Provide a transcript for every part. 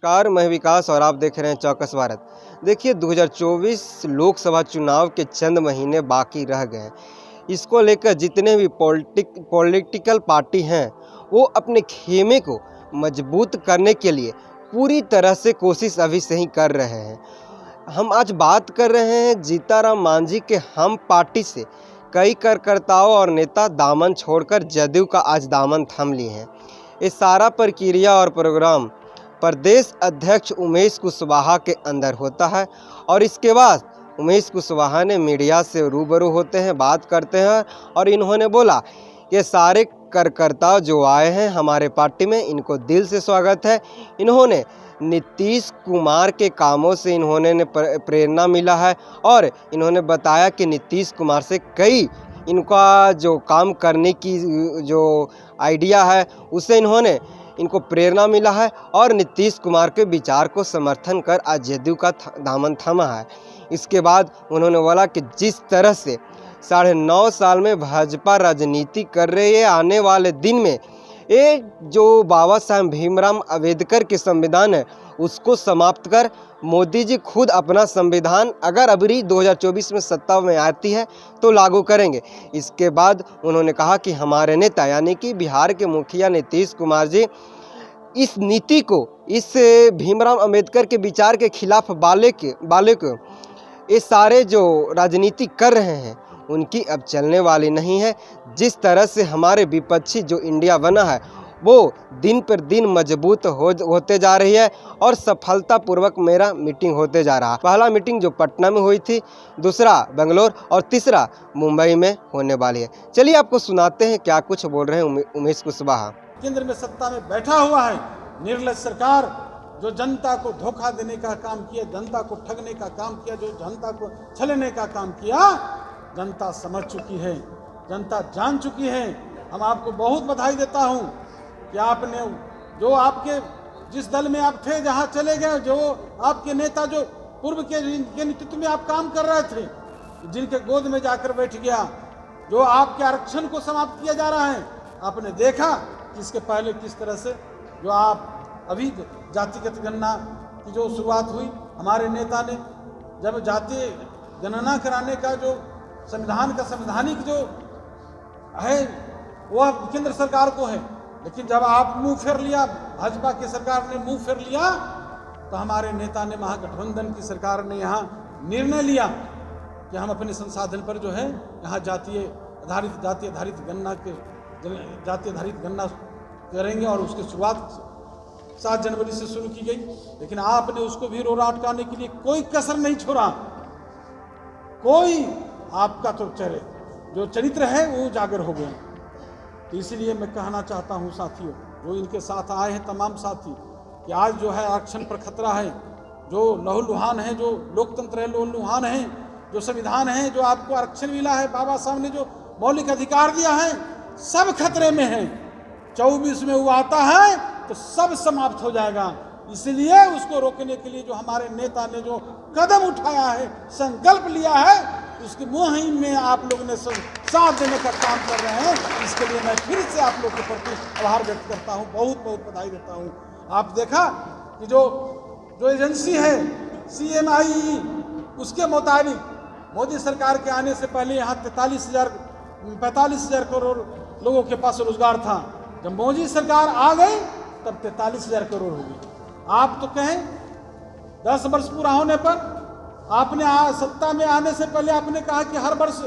नमस्कार, मैं विकास और आप देख रहे हैं चौकस भारत। देखिए 2024 लोकसभा चुनाव के चंद महीने बाकी रह गए हैं। इसको लेकर जितने भी पॉलिटिकल पार्टी हैं वो अपने खेमे को मजबूत करने के लिए पूरी तरह से कोशिश अभी से ही कर रहे हैं। हम आज बात कर रहे हैं जीताराम मांझी के हम पार्टी से कई कार्यकर्ताओं और नेता दामन छोड़कर जदयू का आज दामन थाम लिए हैं। ये सारा प्रक्रिया और प्रोग्राम प्रदेश अध्यक्ष उमेश कुशवाहा के अंदर होता है और इसके बाद उमेश कुशवाहा ने मीडिया से रूबरू होते हैं, बात करते हैं और इन्होंने बोला ये सारे कार्यकर्ता जो आए हैं हमारे पार्टी में इनको दिल से स्वागत है। इन्होंने नीतीश कुमार के कामों से इन्होंने प्रेरणा मिला है और इन्होंने बताया कि नीतीश कुमार से कई इनका जो काम करने की जो आइडिया है उससे इनको प्रेरणा मिला है और नीतीश कुमार के विचार को समर्थन कर आज जदयू का दामन थामा है। इसके बाद उन्होंने बोला कि जिस तरह से 9.5 साल में भाजपा राजनीति कर रही है, आने वाले दिन में ये जो बाबा साहब भीमराव अंबेडकर के संविधान है उसको समाप्त कर मोदी जी खुद अपना संविधान अगर अभी 2024 में सत्ता में आती है तो लागू करेंगे। इसके बाद उन्होंने कहा कि हमारे नेता यानी कि बिहार के मुखिया नीतीश कुमार जी इस नीति को, इस भीमराव अंबेडकर के विचार के खिलाफ बाले को ये सारे जो राजनीति कर रहे हैं उनकी अब चलने वाली नहीं है। जिस तरह से हमारे विपक्षी जो इंडिया बना है वो दिन पर दिन मजबूत होते जा रही है और सफलतापूर्वक मेरा मीटिंग होते जा रहा है। पहला मीटिंग जो पटना में हुई थी, दूसरा बेंगलोर और तीसरा मुंबई में होने वाली है। चलिए आपको सुनाते हैं क्या कुछ बोल रहे हैं उमेश कुशवाहा। केंद्र में सत्ता में बैठा हुआ है निर्लज सरकार जो जनता को धोखा देने का काम किया, जनता को ठगने का काम किया, जो जनता को छलने का काम किया, जनता समझ चुकी है, जनता जान चुकी है। हम आपको बहुत बधाई देता हूं कि आपने जो आपके जिस दल में आप थे, जहां चले गए, जो आपके नेता जो पूर्व के नेतृत्व में आप काम कर रहे थे, जिनके गोद में जाकर बैठ गया, जो आपके आरक्षण को समाप्त किया जा रहा है, आपने देखा कि इसके पहले किस तरह से जो आप अभी जातिगत गणना की जो शुरुआत हुई, हमारे नेता ने जब जातीय गणना कराने का जो संविधान का संवैधानिक जो है वह केंद्र सरकार को है, लेकिन जब आप मुंह फेर लिया, भाजपा की सरकार ने मुंह फेर लिया, तो हमारे नेता ने, महागठबंधन की सरकार ने यहाँ निर्णय लिया कि हम अपने संसाधन पर जो है यहाँ जाति आधारित गणना करेंगे और उसकी शुरुआत 7 जनवरी से शुरू की गई। लेकिन आपने उसको भी रोड़ा अटकाने के लिए कोई कसर नहीं छोड़ा। कोई आपका तो जो चरित्र है वो उजागर हो गया। तो इसलिए मैं कहना चाहता हूं साथियों, जो इनके साथ आए हैं तमाम साथी, कि आज जो है आरक्षण पर खतरा है, जो लहूलुहान है, जो लोकतंत्र है लहूलुहान है, जो संविधान है, जो आपको आरक्षण मिला है, बाबा साहब ने जो मौलिक अधिकार दिया है, सब खतरे में है। 24 में वो आता है तो सब समाप्त हो जाएगा। इसलिए उसको रोकने के लिए जो हमारे नेता ने जो कदम उठाया है, संकल्प लिया है, उसकी मुहिम में आप लोगों ने साथ देने का काम कर रहे हैं। इसके लिए मैं फिर से आप लोग के प्रति आभार व्यक्त करता हूं, बहुत बहुत बधाई देता हूं। आप देखा कि जो एजेंसी है CMIE, उसके मुताबिक मोदी सरकार के आने से पहले यहाँ 45,000 करोड़ लोगों के पास रोजगार था। जब मोदी सरकार आ गई तब 43,000 करोड़ हो गई। आप तो कहें 10 वर्ष पूरा होने पर आपने सत्ता में आने से पहले आपने कहा कि हर वर्ष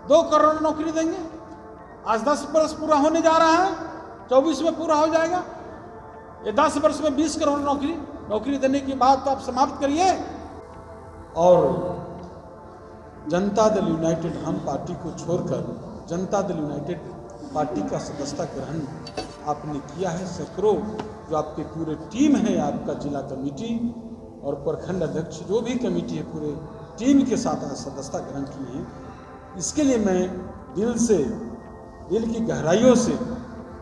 2 करोड़ नौकरी देंगे। आज 10 वर्ष पूरा होने जा रहा है, 24 में पूरा हो जाएगा। ये 10 वर्ष में 20 करोड़ नौकरी देने की बात तो आप समाप्त करिए। और जनता दल यूनाइटेड हम पार्टी को छोड़कर जनता दल यूनाइटेड पार्टी का सदस्यता ग्रहण आपने किया है। सैकड़ों जो आपके पूरे टीम है, आपका जिला कमेटी और प्रखंड अध्यक्ष जो भी कमेटी है, पूरे टीम के साथ आज सदस्यता ग्रहण की है। इसके लिए मैं दिल की गहराइयों से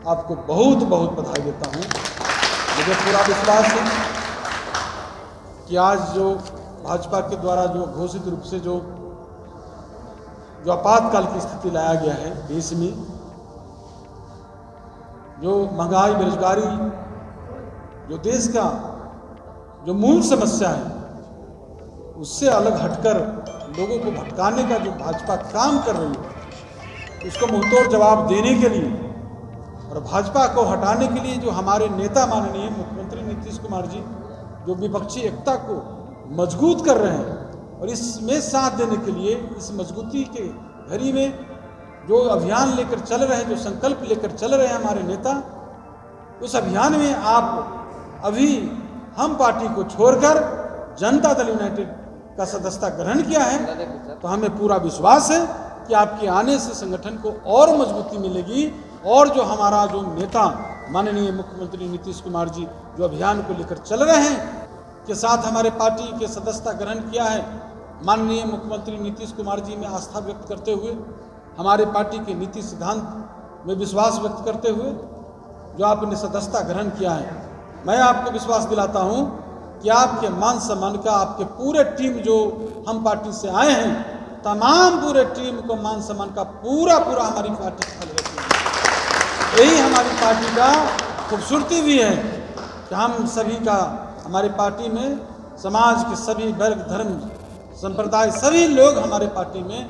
आपको बहुत बहुत बधाई देता हूँ। मुझे पूरा विश्वास है कि आज जो भाजपा के द्वारा जो घोषित रूप से जो आपातकाल की स्थिति लाया गया है देश में, जो महंगाई, बेरोजगारी, जो देश का जो मूल समस्या है उससे अलग हटकर लोगों को भटकाने का जो भाजपा काम कर रही है उसको मुंहतोड़ जवाब देने के लिए और भाजपा को हटाने के लिए जो हमारे नेता माननीय मुख्यमंत्री नीतीश कुमार जी जो विपक्षी एकता को मजबूत कर रहे हैं और इसमें साथ देने के लिए इस मजबूती के घड़ी में जो अभियान लेकर चल रहे हैं, जो संकल्प लेकर चल रहे हैं हमारे नेता, उस अभियान में आप अभी हम पार्टी को छोड़कर जनता दल यूनाइटेड का सदस्यता ग्रहण किया है तो हमें पूरा विश्वास है कि आपके आने से संगठन को और मजबूती मिलेगी और जो हमारा जो नेता माननीय मुख्यमंत्री नीतीश कुमार जी जो अभियान को लेकर चल रहे हैं के साथ हमारे पार्टी के सदस्यता ग्रहण किया है, माननीय मुख्यमंत्री नीतीश कुमार जी में आस्था व्यक्त करते हुए हमारे पार्टी के नीति सिद्धांत में विश्वास व्यक्त करते हुए जो आपने सदस्यता ग्रहण किया है, मैं आपको विश्वास दिलाता हूं कि आपके मान सम्मान का आपके पूरे टीम जो हम पार्टी से आए हैं तमाम पूरे टीम को मान सम्मान का पूरा हमारी पार्टी ख्याल रखेगी। यही हमारी पार्टी का खूबसूरती भी है कि हम सभी का हमारी पार्टी में समाज के सभी वर्ग धर्म संप्रदाय सभी लोग हमारे पार्टी में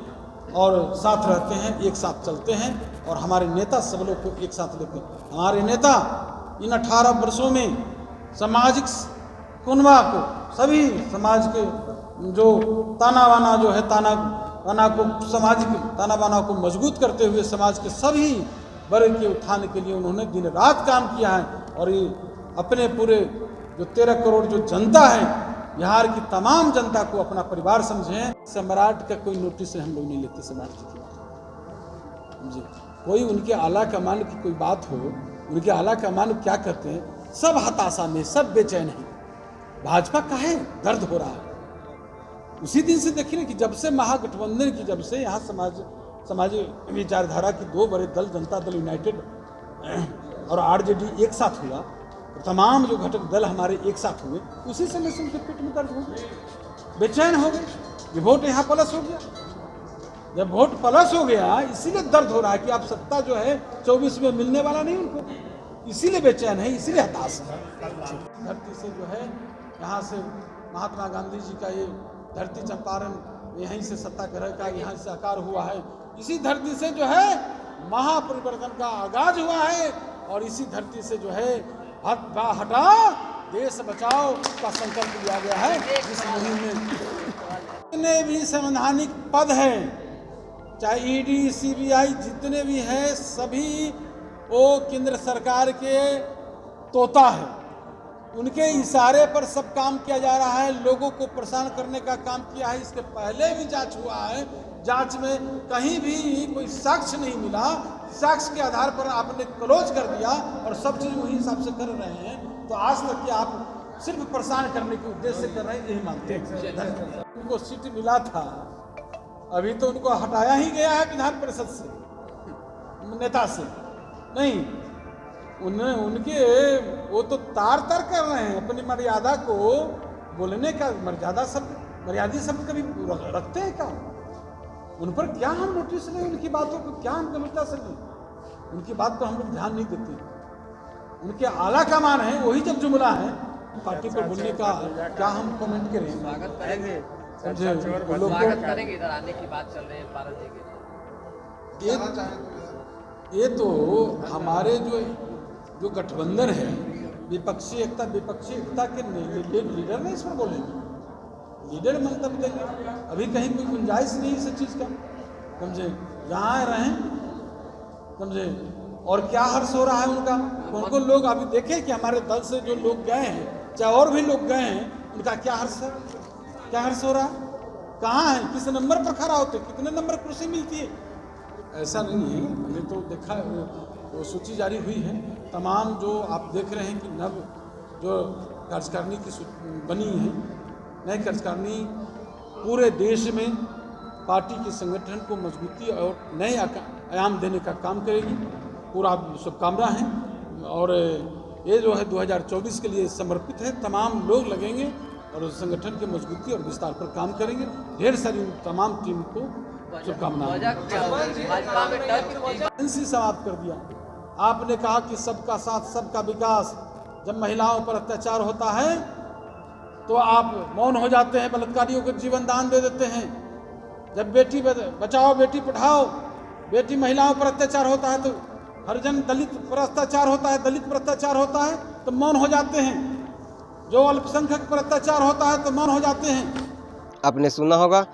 और साथ रहते हैं, एक साथ चलते हैं और हमारे नेता सब लोग को एक साथ लेते हैं। हमारे नेता इन 18 वर्षों में सामाजिक कुनबा को सभी समाज के जो ताना बाना जो है ताना बाना को सामाजिक ताना बाना को मजबूत करते हुए समाज के सभी वर्ग के उत्थान के लिए उन्होंने दिन रात काम किया है और ये अपने पूरे जो 13 करोड़ जो जनता है बिहार की तमाम जनता को अपना परिवार समझें। सम्राट का कोई नोटिस हम लोग नहीं लेते सम्राट जी की जी, कोई उनके आला कमान की कोई बात हो, उनके आला कमान क्या करते हैं, सब हताशा में सब बेचैन है। भाजपा का है दर्द हो रहा है। उसी दिन से देखिए कि जब से महागठबंधन की जब से यहाँ समाजी विचारधारा की दो बड़े दल जनता दल यूनाइटेड और आरजेडी एक साथ हुआ, तो तमाम जो घटक दल हमारे एक साथ हुए, उसी समय से उनके पेट में दर्द हो गया, बेचैन हो गए। ये वोट यहाँ प्लस हो गया, जब वोट प्लस हो गया इसीलिए दर्द हो रहा है कि आप सत्ता जो है 24 में मिलने वाला नहीं उनको, इसीलिए बेचैन है, इसीलिए हताश है। धरती से जो है यहाँ से महात्मा गांधी जी का ये धरती चंपारण यहीं से सत्याग्रह का यहाँ से आकार हुआ है, इसी धरती से जो है महापरिवर्तन का आगाज हुआ है और इसी धरती से जो है हटा देश बचाओ का संकल्प लिया गया है। जिस मुहिम में जितने भी संवैधानिक पद हैं, चाहे ईडी सीबीआई जितने भी हैं, सभी वो केंद्र सरकार के तोता है, उनके इशारे पर सब काम किया जा रहा है। लोगों को परेशान करने का काम किया है। इसके पहले भी जांच हुआ है, जांच में कहीं भी कोई साक्ष्य नहीं मिला, साक्ष्य के आधार पर आपने क्लोज कर दिया और सब चीज वही हिसाब से कर रहे हैं। तो आज तक कि आप सिर्फ परेशान करने के उद्देश्य से कर रहे हैं, यही मानते हैं। उनको सीट मिला था, अभी तो उनको हटाया ही गया है विधान परिषद से, नेता से नहीं, उनके वो तो तार कर रहे हैं अपनी मर्यादा को, बोलने का मर्यादा शब्द मर्यादा शब्द कभी रखते हैं क्या? उन पर क्या हम नोटिस लें, उनकी बातों को क्या हम गंभीरता से लें? उनकी बात पर हम लोग ध्यान नहीं देते। उनके आला कमान है, वही जब जुमला है पार्टी पर बोलने का क्या हम कमेंट करें? स्वागत करेंगे, स्वागत करेंगे। इधर आने की बात चल रही है भारत जी ये तो हमारे जो गठबंधन है, विपक्षी एकता के लीडर नहीं इस पर बोलेंगे, लीडर मंतव्य देंगे। अभी कहीं कोई गुंजाइश नहीं इस चीज़ का, समझे, जहाँ रहें, समझे। और क्या हर्ष हो रहा है उनका, कौन लोग अभी देखें कि हमारे दल से जो लोग गए हैं, चाहे और भी लोग गए हैं, उनका क्या हर्ष है, क्या हर्ष हो रहा है, कहाँ है, किस नंबर पर खड़ा होते, कितने नंबर कुर्सी मिलती है? ऐसा नहीं है। मैंने तो देखा, वो सूची जारी हुई है, तमाम जो आप देख रहे हैं कि नव जो कार्यकारिणी की बनी है, नई कार्यकारिणी पूरे देश में पार्टी के संगठन को मजबूती और नए आयाम देने का काम करेगी। पूरा शुभकामना है और ये जो है 2024 के लिए समर्पित है। तमाम लोग लगेंगे और उस संगठन के मजबूती और विस्तार पर काम करेंगे। ढेर सारी तमाम टीम को शुभकामनाएं। समाप्त कर दिया। आपने कहा कि सबका साथ सबका विकास, जब महिलाओं पर अत्याचार होता है तो आप मौन हो जाते हैं, बलात्कारियों को जीवन दान दे देते हैं। जब बेटी बचाओ बेटी पढ़ाओ, बेटी महिलाओं पर अत्याचार होता है तो हरिजन दलित पर अत्याचार होता है, दलित पर अत्याचार होता है तो मौन हो जाते हैं। जो अल्पसंख्यक पर अत्याचार होता है तो मौन हो जाते हैं। आपने सुना होगा,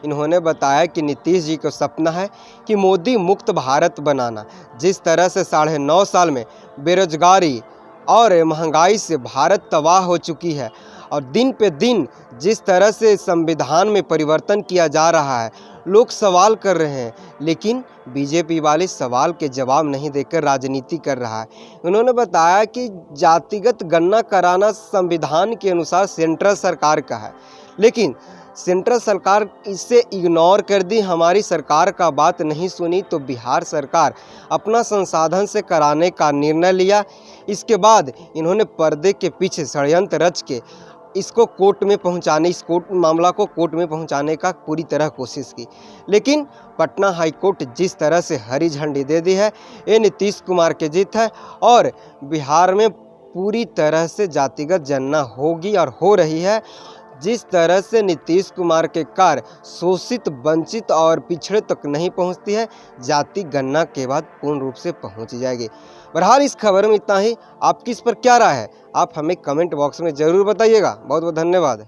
इन्होंने बताया कि नीतीश जी का सपना है कि मोदी मुक्त भारत बनाना। जिस तरह से 9.5 साल में बेरोजगारी और महंगाई से भारत तबाह हो चुकी है और दिन पे दिन जिस तरह से संविधान में परिवर्तन किया जा रहा है, लोग सवाल कर रहे हैं, लेकिन बीजेपी वाले सवाल के जवाब नहीं देकर राजनीति कर रहा है। उन्होंने बताया कि जातिगत गणना कराना संविधान के अनुसार सेंट्रल सरकार का है, लेकिन सेंट्रल सरकार इससे इग्नोर कर दी, हमारी सरकार का बात नहीं सुनी, तो बिहार सरकार अपना संसाधन से कराने का निर्णय लिया। इसके बाद इन्होंने पर्दे के पीछे षड्यंत्र रच के इसको कोर्ट में पहुंचाने, इस मामला को कोर्ट में पहुंचाने का पूरी तरह कोशिश की, लेकिन पटना हाई कोर्ट जिस तरह से हरी झंडी दे दी है, ये नीतीश कुमार की जीत है और बिहार में पूरी तरह से जातिगत गणना होगी और हो रही है। जिस तरह से नीतीश कुमार के कार्य शोषित, वंचित और पिछड़े तक नहीं पहुंचती है, जाति गणना के बाद पूर्ण रूप से पहुंच जाएगी। बहरहाल इस खबर में इतना ही। आपकी इस पर क्या राय है, आप हमें कमेंट बॉक्स में ज़रूर बताइएगा। बहुत बहुत धन्यवाद।